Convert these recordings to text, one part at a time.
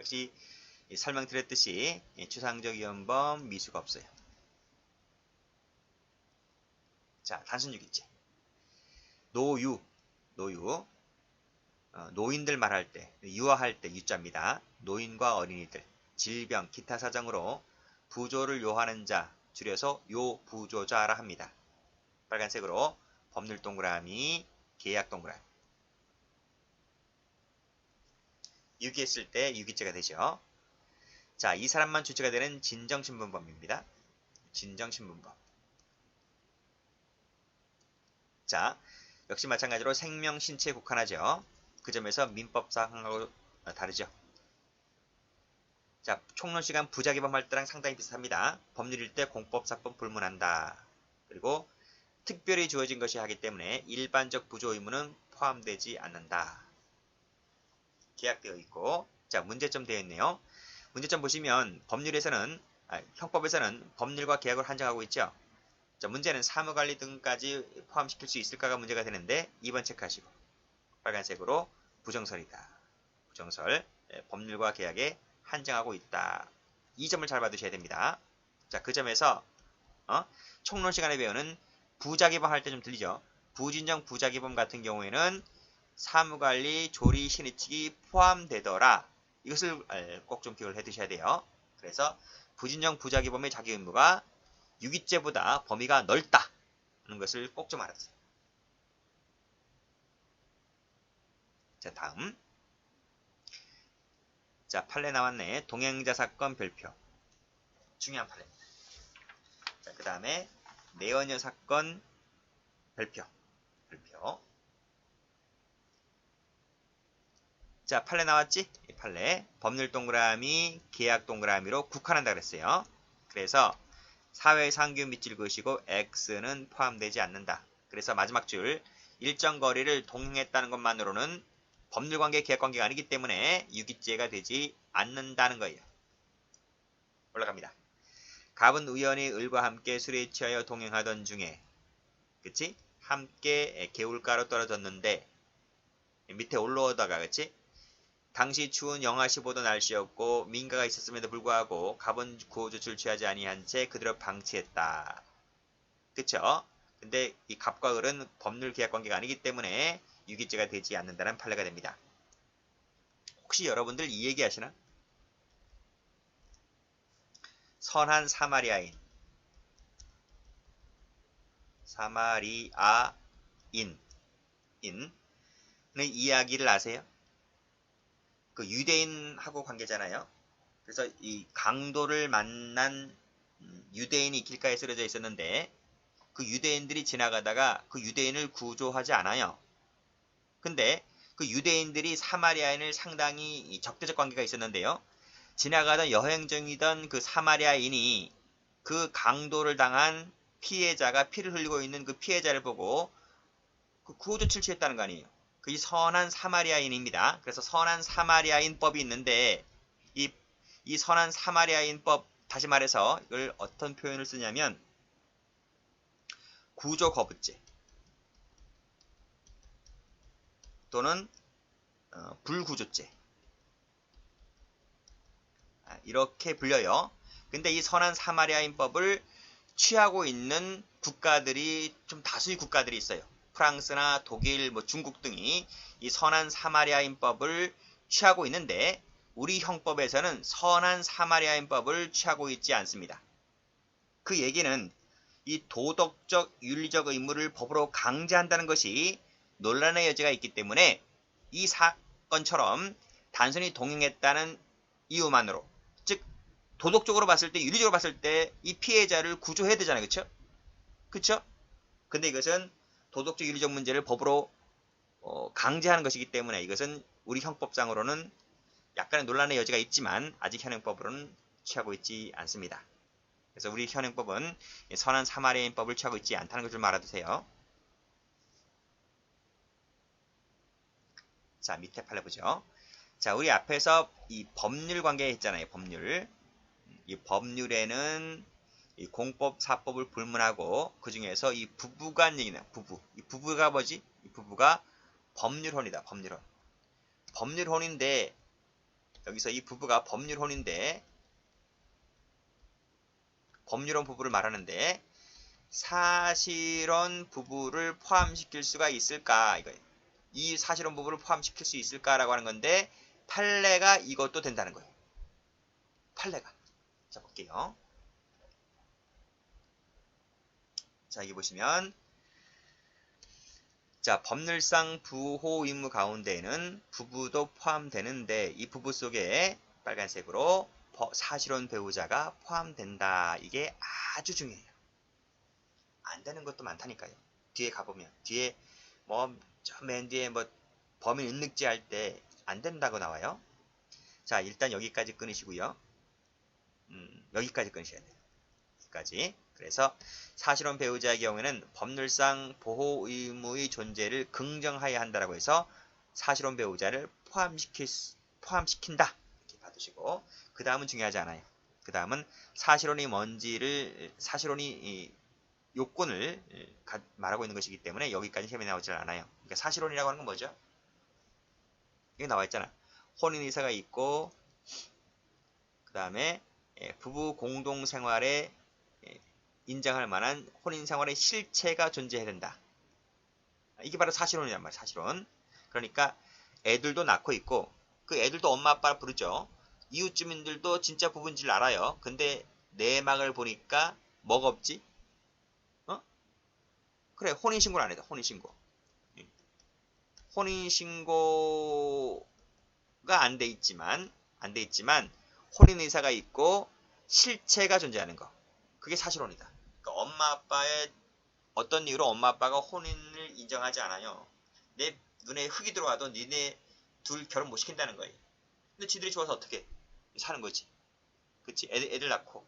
역시 설명드렸듯이 추상적 이원범 미수가 없어요. 자, 단순 유기죄. 노유. 노인들 말할 때, 유아할 때 유자입니다. 노인과 어린이들, 질병, 기타 사정으로 부조를 요하는 자, 줄여서 요부조자라 합니다. 빨간색으로 법률 동그라미, 계약 동그라미. 유기했을 때 유기죄가 되죠. 자, 이 사람만 주체가 되는 진정신분법입니다. 진정신분법. 자, 역시 마찬가지로 생명, 신체에 국한하죠. 그 점에서 민법상하고 다르죠. 자, 총론시간 부작위범 할 때랑 상당히 비슷합니다. 법률일 때 공법사법 불문한다. 그리고 특별히 주어진 것이 하기 때문에 일반적 부조 의무는 포함되지 않는다. 계약되어 있고, 자, 문제점 되어 있네요. 문제점 보시면 형법에서는 법률과 계약을 한정하고 있죠. 자, 문제는 사무관리 등까지 포함시킬 수 있을까가 문제가 되는데 2번 체크하시고 빨간색으로 부정설이다. 부정설, 법률과 계약에 한정하고 있다. 이 점을 잘 봐두셔야 됩니다. 자, 그 점에서 총론 시간에 배우는 부작위범 할 때 좀 들리죠. 부진정 부작위범 같은 경우에는 사무관리, 조리, 신의칙이 포함되더라. 이것을 꼭 좀 기억을 해두셔야 돼요. 그래서 부진정 부작위범의 자기 의무가 유기죄보다 범위가 넓다 하는 것을 꼭 좀 알아두세요. 자, 다음. 자, 판례 나왔네. 동행자 사건 별표. 중요한 판례입니다. 자, 그 다음에 내연녀 사건 별표. 자, 판례 나왔지? 이 판례. 법률 동그라미, 계약 동그라미로 국한한다 그랬어요. 그래서 사회상규 밑줄 그으시고 X는 포함되지 않는다. 그래서 마지막 줄 일정 거리를 동행했다는 것만으로는 법률관계, 계약관계가 아니기 때문에 유기죄가 되지 않는다는 거예요. 올라갑니다. 갑은 우연히 을과 함께 술에 취하여 동행하던 중에 그치? 함께 개울가로 떨어졌는데 밑에 올라오다가 그치? 당시 추운 영하 15도 날씨였고 민가가 있었음에도 불구하고 갑은 구호조치를 취하지 아니한 채 그대로 방치했다. 그쵸? 근데 이 갑과 을은 법률 계약관계가 아니기 때문에 유기죄가 되지 않는다는 판례가 됩니다. 혹시 여러분들 이 얘기 하시나? 선한 사마리아인 의 이야기를 아세요? 그 유대인하고 관계잖아요. 그래서 이 강도를 만난 유대인이 길가에 쓰러져 있었는데 그 유대인들이 지나가다가 그 유대인을 구조하지 않아요. 근데 그 유대인들이 사마리아인을 상당히 적대적 관계가 있었는데요. 지나가던 여행 중이던 그 사마리아인이 그 강도를 당한 피해자가 피를 흘리고 있는 그 피해자를 보고 그 구호조치를 취했다는 거 아니에요. 그 선한 사마리아인입니다. 그래서 선한 사마리아인법이 있는데 이 선한 사마리아인법 다시 말해서 이걸 어떤 표현을 쓰냐면 구조거부죄 또는 불구조죄 이렇게 불려요. 근데 이 선한 사마리아인법을 취하고 있는 국가들이 좀 다수의 국가들이 있어요. 프랑스나 독일, 중국 등이 이 선한 사마리아인법을 취하고 있는데 우리 형법에서는 선한 사마리아인법을 취하고 있지 않습니다. 그 얘기는 이 도덕적, 윤리적 의무를 법으로 강제한다는 것이 논란의 여지가 있기 때문에 이 사건처럼 단순히 동행했다는 이유만으로 즉 도덕적으로 봤을 때, 윤리적으로 봤을 때 이 피해자를 구조해야 되잖아요. 그쵸? 그쵸? 근데 이것은 도덕적, 윤리적 문제를 법으로 강제하는 것이기 때문에 이것은 우리 형법상으로는 약간의 논란의 여지가 있지만 아직 현행법으로는 취하고 있지 않습니다. 그래서 우리 현행법은 선한 사마리아인법을 취하고 있지 않다는 것을 알아두세요. 자, 밑에 판례 보죠. 자, 우리 앞에서 이 법률 관계 했잖아요. 법률. 이 법률에는 이 공법, 사법을 불문하고 그 중에서 이 부부간 얘기는 이 부부가 뭐지? 이 부부가 법률혼이다. 법률혼. 법률혼인데 여기서 이 부부가 법률혼인데 법률혼 부부를 말하는데 사실혼 부부를 포함시킬 수가 있을까 이거예요. 이 사실혼 부부를 포함시킬 수 있을까라고 하는 건데 판례가 이것도 된다는 거예요. 판례가. 자 볼게요. 자 여기 보시면 자 법률상 부호 의무 가운데에는 부부도 포함되는데 이 부부 속에 빨간색으로 사실혼 배우자가 포함된다. 이게 아주 중요해요. 안 되는 것도 많다니까요. 뒤에 가보면 뒤에 뭐 저 맨 뒤에 뭐 범인 은닉지 할 때 안 된다고 나와요. 자 일단 여기까지 끊으시고요. 여기까지 끊으셔야 돼요. 여기까지. 그래서 사실혼 배우자의 경우에는 법률상 보호 의무의 존재를 긍정하여야 한다라고 해서 사실혼 배우자를 포함시킨다. 이렇게 받으시고 그 다음은 중요하지 않아요. 그 다음은 사실혼이 뭔지를 사실혼이 요건을 말하고 있는 것이기 때문에 여기까지 헤매 나오질 않아요. 그러니까 사실혼이라고 하는 건 뭐죠? 여기 나와 있잖아. 혼인의사가 있고 그 다음에 부부 공동생활에 인정할 만한 혼인생활의 실체가 존재해야 된다. 이게 바로 사실혼이란 말이야. 사실혼. 그러니까 애들도 낳고 있고 그 애들도 엄마 아빠를 부르죠. 이웃 주민들도 진짜 부부인 줄 알아요. 근데 내막을 보니까 뭐가 없지? 그래 혼인신고를 안 했다. 혼인신고. 혼인신고가 안 돼 있지만 혼인의사가 있고 실체가 존재하는 거. 그게 사실혼이다. 그러니까 엄마 아빠의 어떤 이유로 엄마 아빠가 혼인을 인정하지 않아요. 내 눈에 흙이 들어와도 니네 둘 결혼 못 시킨다는 거예요. 근데 지들이 좋아서 어떻게 사는 거지. 그치? 애들 낳고.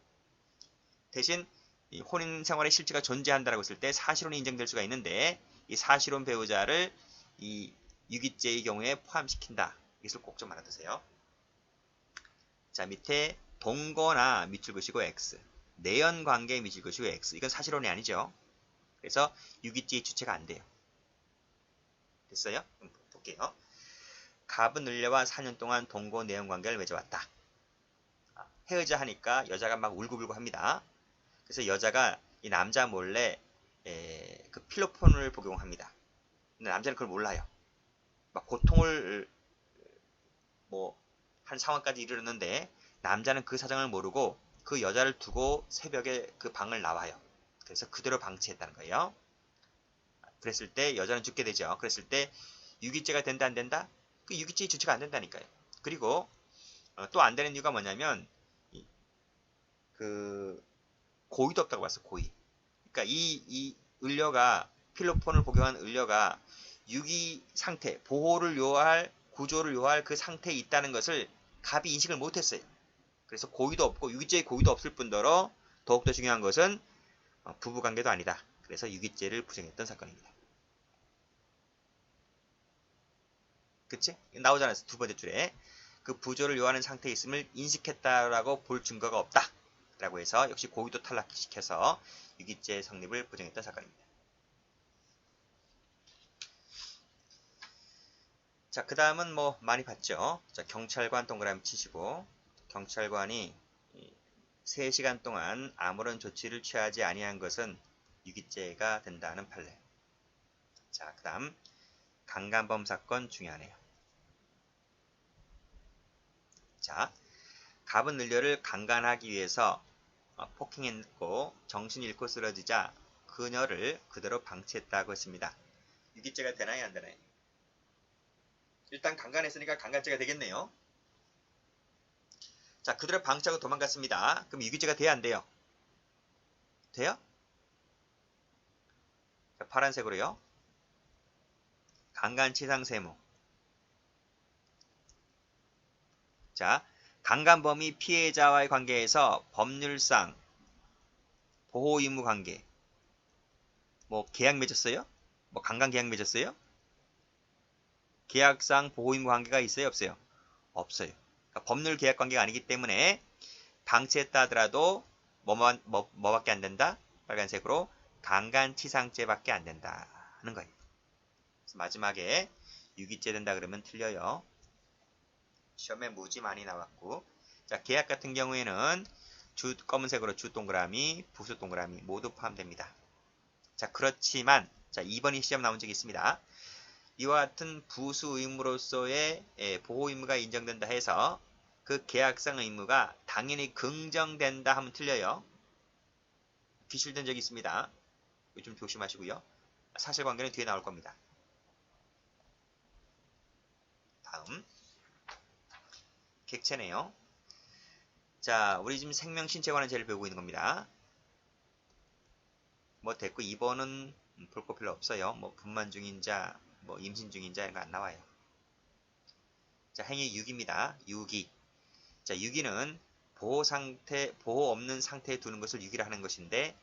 대신 이 혼인 생활의 실체가 존재한다라고 했을 때 사실혼이 인정될 수가 있는데 이 사실혼 배우자를 이 유기죄의 경우에 포함시킨다. 이것을 꼭 좀 알아두세요. 자 밑에 동거나 밑줄 그시고 X 내연 관계에 밑줄 그시고 X 이건 사실혼이 아니죠. 그래서 유기죄의 주체가 안 돼요. 됐어요? 그럼 볼게요. 갑은 을려와 4년 동안 동거 내연 관계를 맺어왔다. 헤어져 하니까 여자가 막 울고불고 합니다. 그래서 여자가 이 남자 몰래 그 필로폰을 복용합니다. 근데 남자는 그걸 몰라요. 막 고통을 뭐 한 상황까지 이르렀는데 남자는 그 사정을 모르고 그 여자를 두고 새벽에 그 방을 나와요. 그래서 그대로 방치했다는 거예요. 그랬을 때 여자는 죽게 되죠. 그랬을 때 유기죄가 된다 안 된다? 그 유기죄의 주체가 안 된다니까요. 그리고 또 안 되는 이유가 뭐냐면 그 고의도 없다고 봤어. 고의. 그러니까 이 을려가 필로폰을 복용한 을려가 유기 상태, 보호를 요할 구조를 요할 그 상태에 있다는 것을 갑이 인식을 못했어요. 그래서 고의도 없고 유기죄의 고의도 없을 뿐더러 더욱더 중요한 것은 부부관계도 아니다. 그래서 유기죄를 부정했던 사건입니다. 그치? 나오잖아요. 두 번째 줄에 그 부조를 요하는 상태에 있음을 인식했다라고 볼 증거가 없다. 라고 해서 역시 고의도 탈락시켜서 유기죄 성립을 부정했던 사건입니다. 자, 그 다음은 뭐 많이 봤죠. 자, 경찰관 동그라미 치시고 경찰관이 3시간 동안 아무런 조치를 취하지 아니한 것은 유기죄가 된다는 판례. 자, 그 다음 강간범 사건 중요하네요. 자, 갑은 을려를 강간하기 위해서 폭행했고 정신이 잃고 쓰러지자 그녀를 그대로 방치했다고 했습니다. 유기죄가 되나요 안 되나요? 일단 강간했으니까 강간죄가 되겠네요. 자, 그대로 방치하고 도망갔습니다. 그럼 유기죄가 돼야 안 돼요? 돼요? 자, 파란색으로요. 강간치상세무. 자, 강간범이 피해자와의 관계에서 법률상 보호의무 관계 뭐 계약 맺었어요? 뭐 강간 계약 맺었어요? 계약상 보호의무 관계가 있어요? 없어요? 없어요. 그러니까 법률 계약 관계가 아니기 때문에 방치했다 하더라도 뭐밖에 안 된다? 빨간색으로 강간치상죄밖에 안 된다 하는 거예요. 그래서 마지막에 유기죄 된다 그러면 틀려요. 시험에 무지 많이 나왔고. 자, 계약 같은 경우에는 검은색으로 주 동그라미, 부수 동그라미 모두 포함됩니다. 자, 그렇지만 자, 2번이 시험 나온 적이 있습니다. 이와 같은 부수 의무로서의 보호 의무가 인정된다 해서 그 계약상 의무가 당연히 긍정된다 하면 틀려요. 기출된 적이 있습니다. 좀 조심하시고요. 사실관계는 뒤에 나올 겁니다. 다음 객체네요. 자, 우리 지금 생명 신체 관한 제를 배우고 있는 겁니다. 뭐 됐고 2번은 볼 거 별로 없어요. 뭐 분만 중인자, 뭐 임신 중인자 이런 거 안 나와요. 자, 행위 6입니다. 유기. 자, 유기는 보호 없는 상태에 두는 것을 유기라 하는 것인데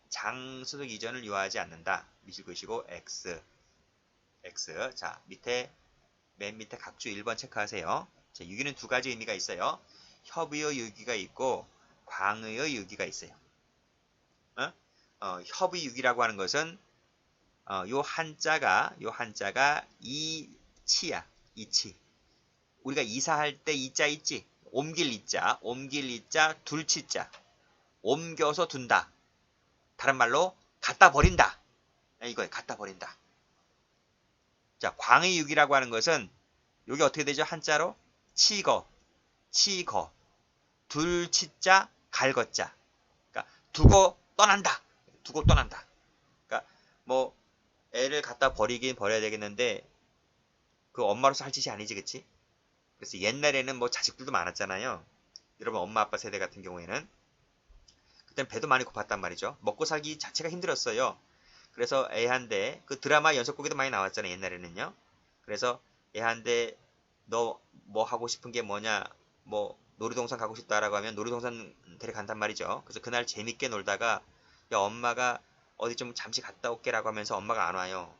장소적 이전을 요하지 않는다. 미실 것이고 X. 자, 맨 밑에 각주 1번 체크하세요. 자, 유기는 두 가지 의미가 있어요. 협의의 유기가 있고 광의의 유기가 있어요. 협의 유기라고 하는 것은 요 한자가 이치야. 이치. 우리가 이사할 때 이자 있지? 옮길 이자, 둘 치자. 옮겨서 둔다. 다른 말로 갖다 버린다. 이거예요. 갖다 버린다. 자, 광의 유기라고 하는 것은 여기 어떻게 되죠? 한자로 치거. 둘 치자, 갈거자. 그러니까 두고 떠난다. 그러니까 뭐 애를 갖다 버리긴 버려야 되겠는데 그 엄마로서 할 짓이 아니지, 그치? 그래서 옛날에는 뭐 자식들도 많았잖아요. 여러분 엄마 아빠 세대 같은 경우에는 그때는 배도 많이 고팠단 말이죠. 먹고 살기 자체가 힘들었어요. 그래서 애한테 그 드라마 연속곡에도 많이 나왔잖아요. 옛날에는요. 그래서 애한테 너 뭐 하고 싶은 게 뭐냐, 뭐 놀이동산 가고 싶다라고 하면 놀이동산 데려간단 말이죠. 그래서 그날 재밌게 놀다가 야 엄마가 어디 좀 잠시 갔다 올게라고 하면서 엄마가 안 와요.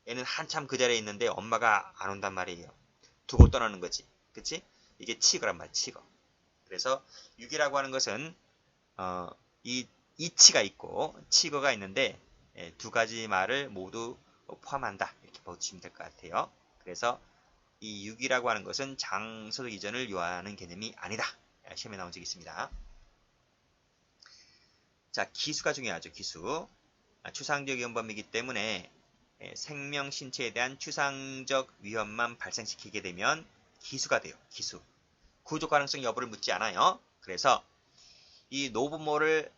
얘는 한참 그 자리에 있는데 엄마가 안 온단 말이에요. 두고 떠나는 거지. 그치? 이게 치거란 말, 치거. 그래서 육이라고 하는 것은 이 이치가 있고 치거가 있는데 두 가지 말을 모두 포함한다. 이렇게 보시면 될 것 같아요. 그래서 이 육이라고 하는 것은 장소적 이전을 요하는 개념이 아니다. 시험에 나온 적이 있습니다. 자, 기수가 중요하죠. 기수. 추상적 위험범이기 때문에 생명 신체에 대한 추상적 위험만 발생시키게 되면 기수가 돼요. 기수. 구조 가능성 여부를 묻지 않아요. 그래서 이 노부모를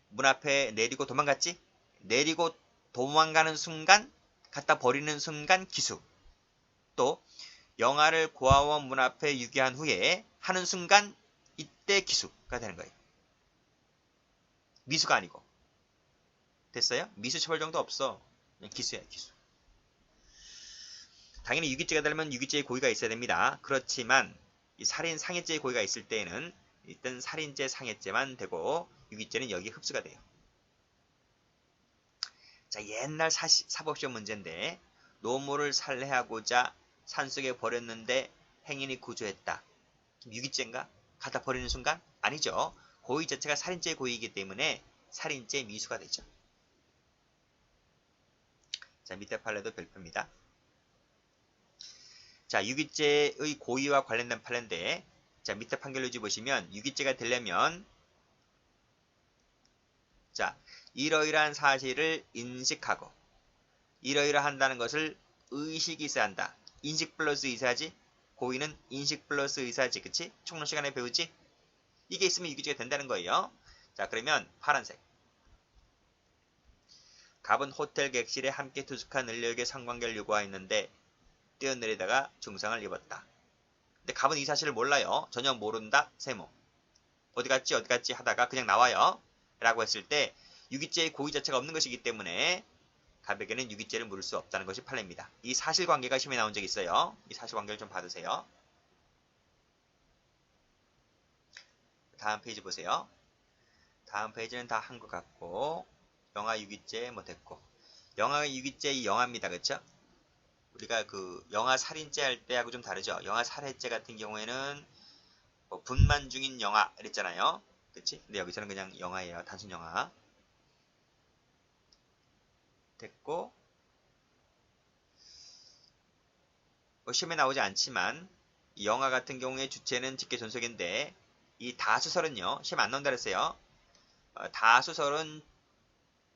문 앞에 내리고 도망갔지? 내리고 도망가는 순간, 갖다 버리는 순간 기수. 또 영아를 고아원 문 앞에 유기한 후에 하는 순간 이때 기수가 되는 거예요. 미수가 아니고. 됐어요? 미수 처벌 정도 없어. 그냥 기수야, 기수. 당연히 유기죄가 되려면 유기죄의 고의가 있어야 됩니다. 그렇지만 이 살인 상해죄의 고의가 있을 때에는 일단 살인죄 상해죄만 되고 유기죄는 여기에 흡수가 돼요. 자, 옛날 사법시험 문제인데 노모를 살해하고자 산속에 버렸는데 행인이 구조했다. 유기죄인가? 갖다 버리는 순간? 아니죠. 고의 자체가 살인죄의 고의이기 때문에 살인죄 미수가 되죠. 자, 밑에 판례도 별표입니다. 자, 유기죄의 고의와 관련된 판례인데 자, 밑에 판결유지 보시면 유기죄가 되려면 자, 이러이러한 사실을 인식하고 이러이러한다는 것을 의식이 있어야 한다. 인식 플러스 의사지. 고의는 인식 플러스 의사지. 그치? 총론 시간에 배우지? 이게 있으면 유기죄가 된다는 거예요. 자, 그러면 파란색. 갑은 호텔 객실에 함께 투숙한 을려에게 성관계를 요구하였는데 뛰어내리다가 중상을 입었다. 근데 갑은 이 사실을 몰라요. 전혀 모른다. 세모. 어디 갔지 하다가 그냥 나와요. 라고 했을 때 유기죄의 고의 자체가 없는 것이기 때문에 갑에게는 유기죄를 물을 수 없다는 것이 판례입니다. 이 사실관계가 시험에 나온 적이 있어요. 이 사실관계를 좀 받으세요. 다음 페이지 보세요. 다음 페이지는 다 한 것 같고 영아 유기죄 뭐 됐고 영아 유기죄 이 영아입니다. 그쵸? 우리가 그 영아 살인죄 할 때하고 좀 다르죠. 영아 살해죄 같은 경우에는 뭐 분만 중인 영아 이랬잖아요. 그치? 근데 여기서는 그냥 영아예요. 단순 영아. 됐고 뭐 시험에 나오지 않지만 이 영화 같은 경우에 주체는 직계 존속인데 이 다수설은요. 시험 안 나온다 그랬어요. 다수설은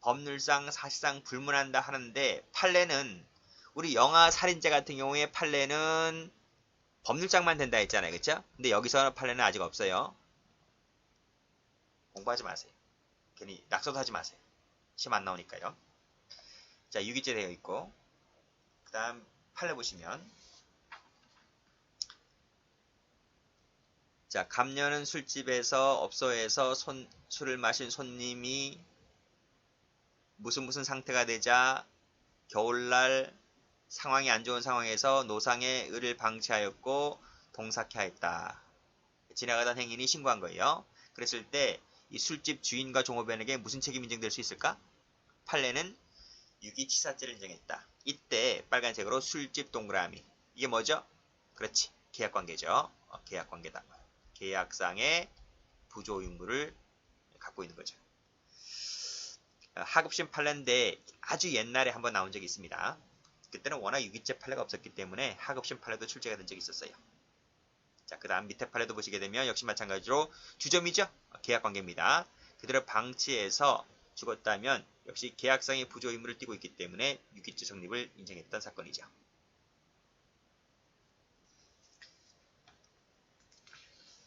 법률상 사실상 불문한다 하는데 판례는 우리 영아 살인죄 같은 경우에 판례는 법률상만 된다 했잖아요. 그쵸? 근데 여기서 판례는 아직 없어요. 공부하지 마세요. 괜히 낙서도 하지 마세요. 시험 안 나오니까요. 자, 유기죄 되어 있고 그 다음 판례 보시면 자, 감녀는 술집에서 업소에서 술을 마신 손님이 무슨 상태가 되자 겨울날 상황이 안 좋은 상황에서 노상의 의를 방치하였고 동사케 하였다. 지나가던 행인이 신고한 거예요. 그랬을 때 이 술집 주인과 종업원에게 무슨 책임이 인정될 수 있을까? 판례는 유기치사죄를 인정했다. 이때 빨간색으로 술집 동그라미. 이게 뭐죠? 그렇지. 계약관계죠. 계약관계다. 계약상의 부조의무를 갖고 있는 거죠. 하급심 판례인데 아주 옛날에 한번 나온 적이 있습니다. 그때는 워낙 유기죄 판례가 없었기 때문에 하급심 판례도 출제가 된 적이 있었어요. 자, 그 다음 밑에 판례도 보시게 되면 역시 마찬가지로 주점이죠. 계약관계입니다. 그대로 방치해서 죽었다면 역시 계약상의 부조 의무를 띠고 있기 때문에 유기죄 성립을 인정했던 사건이죠.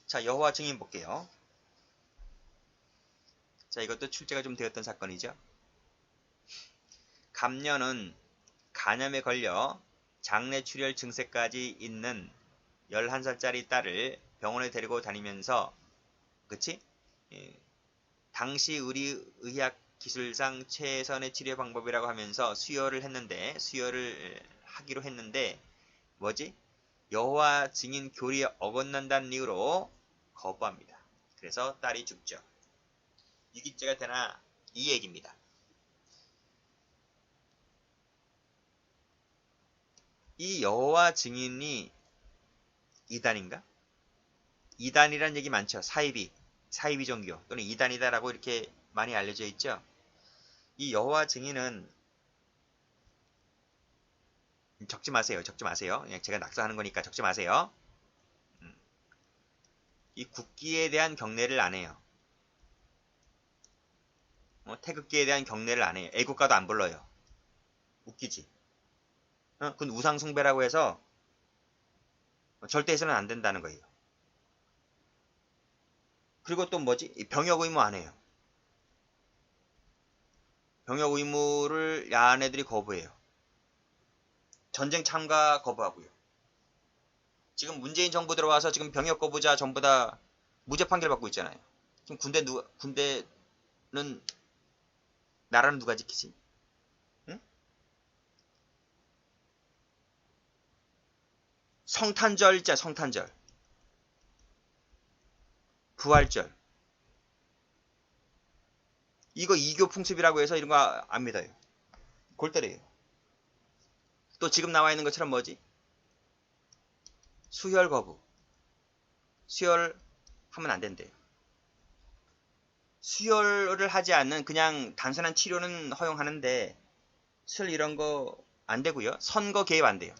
자, 여호와 증인 볼게요. 자, 이것도 출제가 좀 되었던 사건이죠. 감녀는 간염에 걸려 장내 출혈 증세까지 있는 11살짜리 딸을 병원에 데리고 다니면서 그치? 당시 의학 기술상 최선의 치료 방법이라고 하면서 수혈을 하기로 했는데 뭐지? 여호와 증인 교리에 어긋난다는 이유로 거부합니다. 그래서 딸이 죽죠. 유기죄가 되나? 이 얘기입니다. 이 여호와 증인이 이단인가? 이단이라는 얘기 많죠. 사이비 종교 또는 이단이다라고 이렇게 많이 알려져 있죠. 이 여호와 증인은 적지 마세요. 그냥 제가 낙서하는 거니까 적지 마세요. 이 국기에 대한 경례를 안 해요. 태극기에 대한 경례를 안 해요. 애국가도 안 불러요. 웃기지? 그건 우상 숭배라고 해서 절대 해서는 안 된다는 거예요. 그리고 또 뭐지? 병역 의무 안 해요. 병역 의무를 야한 애들이 거부해요. 전쟁 참가 거부하고요. 지금 문재인 정부 들어와서 지금 병역 거부자 전부 다 무죄 판결 받고 있잖아요. 지금 군대는 나라는 누가 지키지? 응? 성탄절 있잖아, 성탄절. 부활절. 이거 이교 풍습이라고 해서 이런 거 안 믿어요. 골 때려요. 또 지금 나와 있는 것처럼 뭐지? 수혈 거부. 수혈 하면 안 된대요. 수혈을 하지 않는 그냥 단순한 치료는 허용하는데 수혈 이런 거 안 되고요. 선거 개입 안 돼요.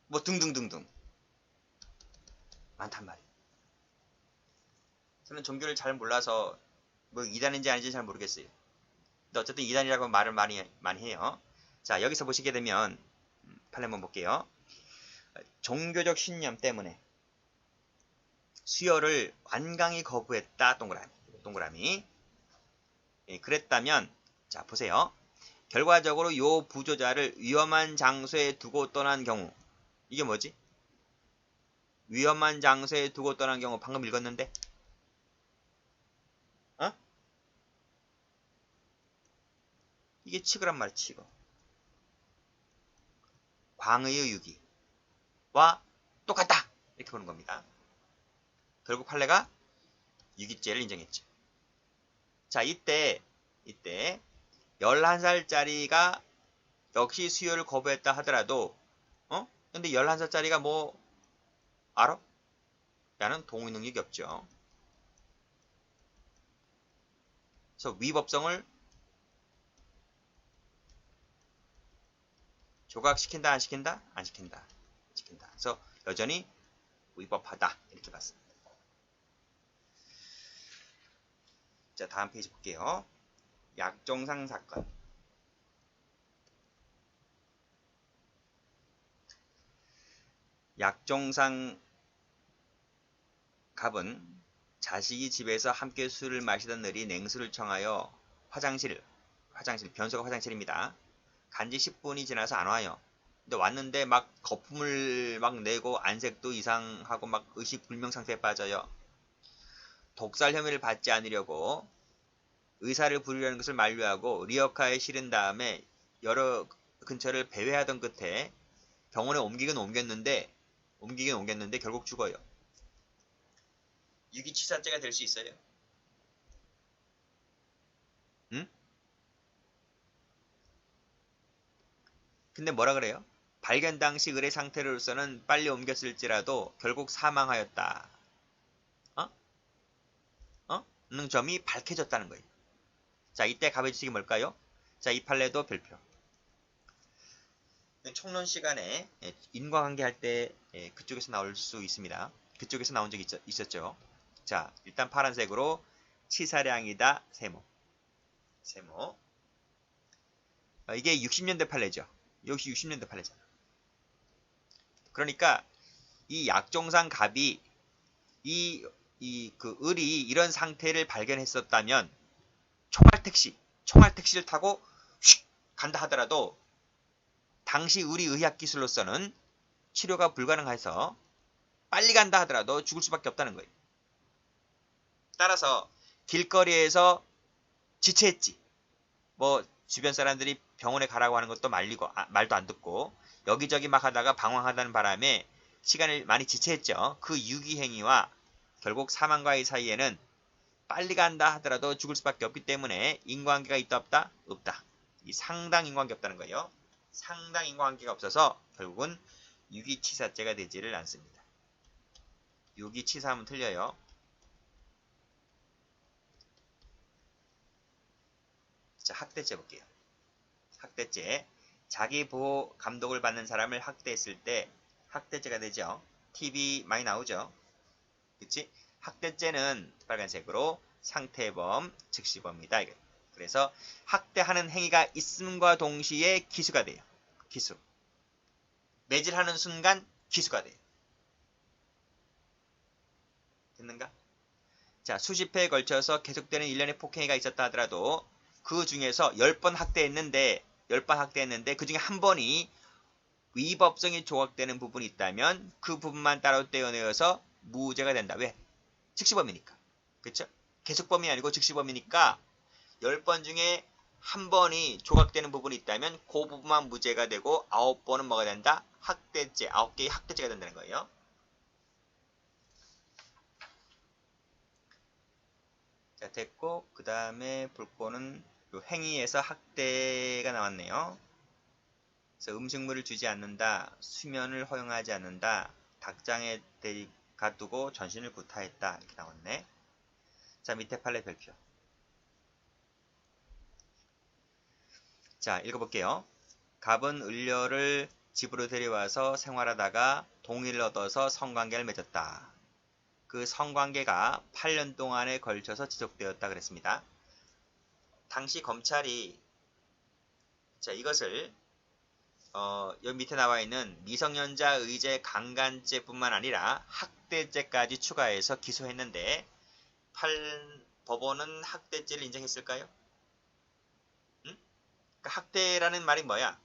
뭐 등등등등 많단 말이에요. 저는 종교를 잘 몰라서 뭐 이단인지 아닌지 잘 모르겠어요. 근데 어쨌든 이단이라고 말을 많이 해요. 자, 여기서 보시게 되면 판례 한번 볼게요. 종교적 신념 때문에 수혈을 완강히 거부했다. 동그라미. 예, 그랬다면 자, 보세요. 결과적으로 요 부조자를 위험한 장소에 두고 떠난 경우 이게 뭐지? 위험한 장소에 두고 떠난 경우 방금 읽었는데 이게 치거란 말이야. 치거. 광의의 유기와 똑같다. 이렇게 보는 겁니다. 결국 판례가 유기죄를 인정했죠. 자, 이때 11살짜리가 역시 수혈을 거부했다 하더라도 근데 11살짜리가 뭐 알아? 라는 동의 능력이 없죠. 그래서 위법성을 조각시킨다, 안 시킨다? 안 시킨다. 시킨다. 그래서 여전히 위법하다. 이렇게 봤습니다. 자, 다음 페이지 볼게요. 약정상 사건. 약정상 갑은 자식이 집에서 함께 술을 마시던 날이 냉수를 청하여 화장실, 변소가 화장실입니다. 간지 10분이 지나서 안 와요. 근데 왔는데 막 거품을 막 내고 안색도 이상하고 막 의식불명 상태에 빠져요. 독살 혐의를 받지 않으려고 의사를 부르려는 것을 만류하고 리어카에 실은 다음에 여러 근처를 배회하던 끝에 병원에 옮기긴 옮겼는데 결국 죽어요. 유기치사죄가 될 수 있어요. 응? 근데 뭐라 그래요? 발견 당시 의뢰 상태로서는 빨리 옮겼을지라도 결국 사망하였다. 는 점이 밝혀졌다는 거예요. 자, 이때 갑의 지식이 뭘까요? 자, 이 판례도 별표. 총론 시간에 인과관계 할 때 그쪽에서 나올 수 있습니다. 그쪽에서 나온 적이 있었죠. 자, 일단 파란색으로 치사량이다. 세모. 이게 60년대 판례죠. 역시 60년대 판례잖아. 그러니까 이 약종상 갑이 그 을이 이런 상태를 발견했었다면 총알택시를 타고 휙 간다 하더라도 당시 의리 의학 기술로서는 치료가 불가능해서 빨리 간다 하더라도 죽을 수밖에 없다는 거예요. 따라서 길거리에서 지체했지. 뭐 주변 사람들이 병원에 가라고 하는 것도 말도 안 듣고 여기저기 막 하다가 방황하다는 바람에 시간을 많이 지체했죠. 그 유기행위와 결국 사망과의 사이에는 빨리 간다 하더라도 죽을 수밖에 없기 때문에 인과관계가 있다 없다? 없다. 이 상당 인과관계 없다는 거예요. 상당 인과관계가 없어서 결국은 유기치사죄가 되지를 않습니다. 유기치사하면 틀려요. 자, 학대죄 볼게요. 학대죄. 자기 보호 감독을 받는 사람을 학대했을 때 학대죄가 되죠. TV 많이 나오죠. 그치? 학대죄는 빨간색으로 상태범, 즉시범이다. 그래서 학대하는 행위가 있음과 동시에 기수가 돼요. 기수. 매질하는 순간 기수가 돼요. 됐는가? 자, 수십 회에 걸쳐서 계속되는 일련의 폭행위가 있었다 하더라도 그 중에서 10번 학대했는데 그 중에 한 번이 위법성이 조각되는 부분이 있다면 그 부분만 따로 떼어내어서 무죄가 된다. 왜? 즉시범이니까. 그쵸? 계속범이 아니고 즉시범이니까 10번 중에 한 번이 조각되는 부분이 있다면 그 부분만 무죄가 되고 9번은 뭐가 된다? 학대죄, 9개의 학대죄가 된다는 거예요. 자, 됐고 그 다음에 볼 거는 행위에서 학대가 나왔네요. 그래서 음식물을 주지 않는다, 수면을 허용하지 않는다, 닭장에 가두고 전신을 구타했다 이렇게 나왔네. 자, 밑에 판례 별표. 자, 읽어볼게요. 갑은 을려를 집으로 데려와서 생활하다가 동의를 얻어서 성관계를 맺었다. 그 성관계가 8년 동안에 걸쳐서 지속되었다 그랬습니다. 당시 검찰이 자, 이것을 여기 밑에 나와 있는 미성년자 의제 강간죄뿐만 아니라 학대죄까지 추가해서 기소했는데 법원은 학대죄를 인정했을까요? 응? 그러니까 학대라는 말이 뭐야?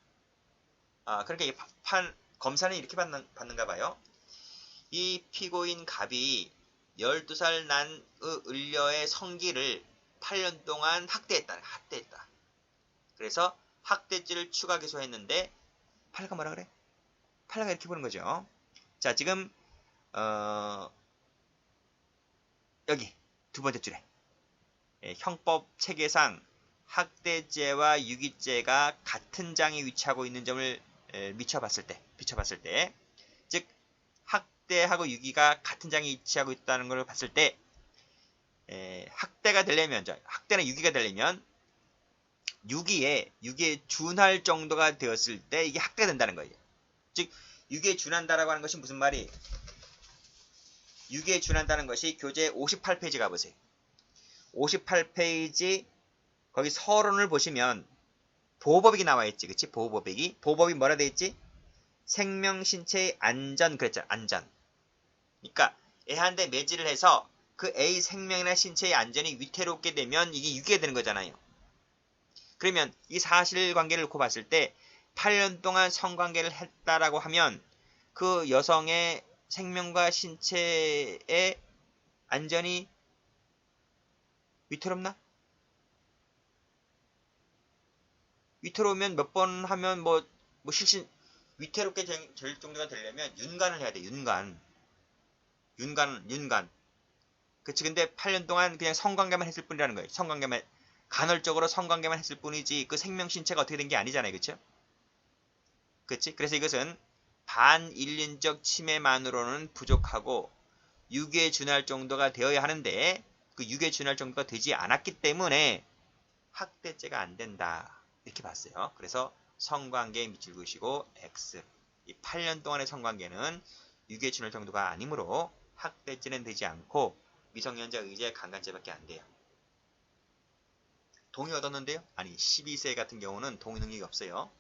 그러니까 검사는 이렇게 받는가 봐요. 이 피고인 갑이 12살 난 을려의 성기를 8년 동안 학대했다. 그래서 학대죄를 추가 기소했는데 판례가 뭐라 그래? 판례가 이렇게 보는 거죠. 자, 지금 여기 두 번째 줄에 형법 체계상 학대죄와 유기죄가 같은 장에 위치하고 있는 점을 비춰봤을 때, 즉 학대하고 유기가 같은 장에 위치하고 있다는 걸 봤을 때 학대나 유기가 되려면 6에 준할 정도가 되었을 때 이게 학대가 된다는 거예요. 즉 6에 준한다라고 하는 것이 무슨 말이? 6에 준한다는 것이 교재 58페이지 가보세요. 58페이지 거기 서론을 보시면 보호법익이 나와 있지, 그치? 보호법익이. 보호법이 뭐라 돼 있지? 생명 신체의 안전 그랬잖아. 안전. 그러니까 애한테 매질을 해서 그 A 생명이나 신체의 안전이 위태롭게 되면 이게 유기가 되는 거잖아요. 그러면 이 사실관계를 놓고 봤을 때 8년 동안 성관계를 했다라고 하면 그 여성의 생명과 신체의 안전이 위태롭나? 위태로우면 몇 번 하면 실신 위태롭게 될 정도가 되려면 윤관을 해야 돼. 윤관. 그치. 근데 8년 동안 그냥 성관계만 했을 뿐이라는 거예요. 성관계만 간헐적으로 성관계만 했을 뿐이지 그 생명 신체가 어떻게 된 게 아니잖아요. 그쵸? 그치? 그래서 이것은 반인륜적 침해만으로는 부족하고 유괴 준할 정도가 되어야 하는데 그 유괴 준할 정도가 되지 않았기 때문에 학대죄가 안 된다. 이렇게 봤어요. 그래서 성관계에 밑줄 그으시고 X. 이 8년 동안의 성관계는 유괴 준할 정도가 아니므로 학대죄는 되지 않고 미성년자 의제 강간죄밖에 안 돼요. 동의 얻었는데요? 아니 12세 같은 경우는 동의 능력이 없어요.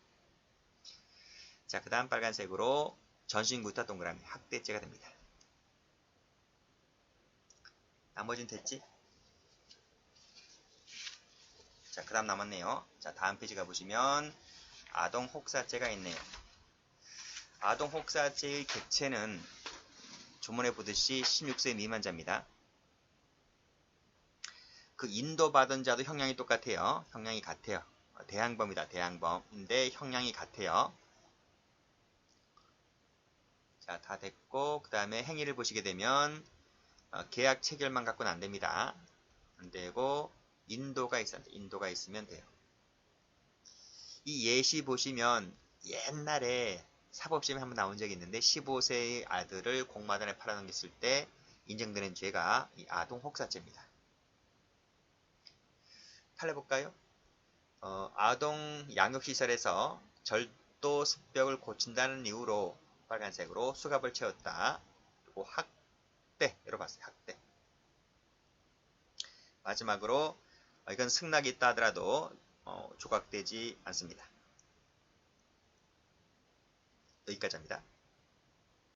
자, 그 다음 빨간색으로 전신구타 동그라미 학대죄가 됩니다. 나머지는 됐지? 자, 그 다음 남았네요. 자, 다음 페이지 가보시면 아동 혹사죄가 있네요. 아동 혹사죄의 객체는 조문에 보듯이 16세 미만자입니다. 그 인도받은 자도 형량이 똑같아요. 형량이 같아요. 대항범이다. 대항범인데 형량이 같아요. 자, 다 됐고 그 다음에 행위를 보시게 되면 계약 체결만 갖고는 안 됩니다. 안 되고 인도가 있으면 돼요. 이 예시 보시면 옛날에 사법시험에 한번 나온 적이 있는데 15세의 아들을 공마단에 팔아넘겼을 때 인정되는 죄가 이 아동 혹사죄입니다. 탈해볼까요? 아동 양육시설에서 절도 습벽을 고친다는 이유로 빨간색으로 수갑을 채웠다. 그리고 학대로 봤어요. 학대. 마지막으로 이건 승낙이 있다 하더라도 조각되지 않습니다. 여기까지 합니다.